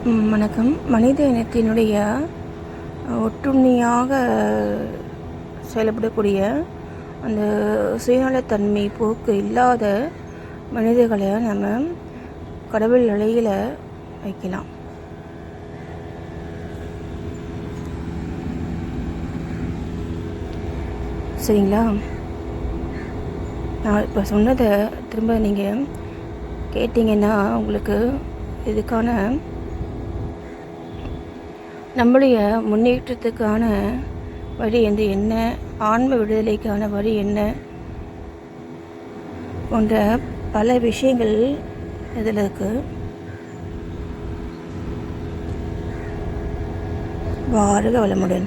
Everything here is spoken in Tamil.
வணக்கம். மனித இனத்தினுடைய ஒட்டுண்ணியாக செயல்படக்கூடிய அந்த சுயநலத்தன்மை போக்கு இல்லாத மனிதர்களை நம்ம கடவுள் நிலையில் வைக்கலாம். சரிங்களா? நான் இப்போ சொன்னதை திரும்ப நீங்கள் கேட்டிங்கன்னா உங்களுக்கு இதுக்கான நம்முடைய முன்னேற்றத்துக்கான வழி என்ன, ஆன்ம விடுதலைக்கான வழி என்ன போன்ற பல விஷயங்கள் இதில் இருக்குது. வாழ்க வளமுடன்.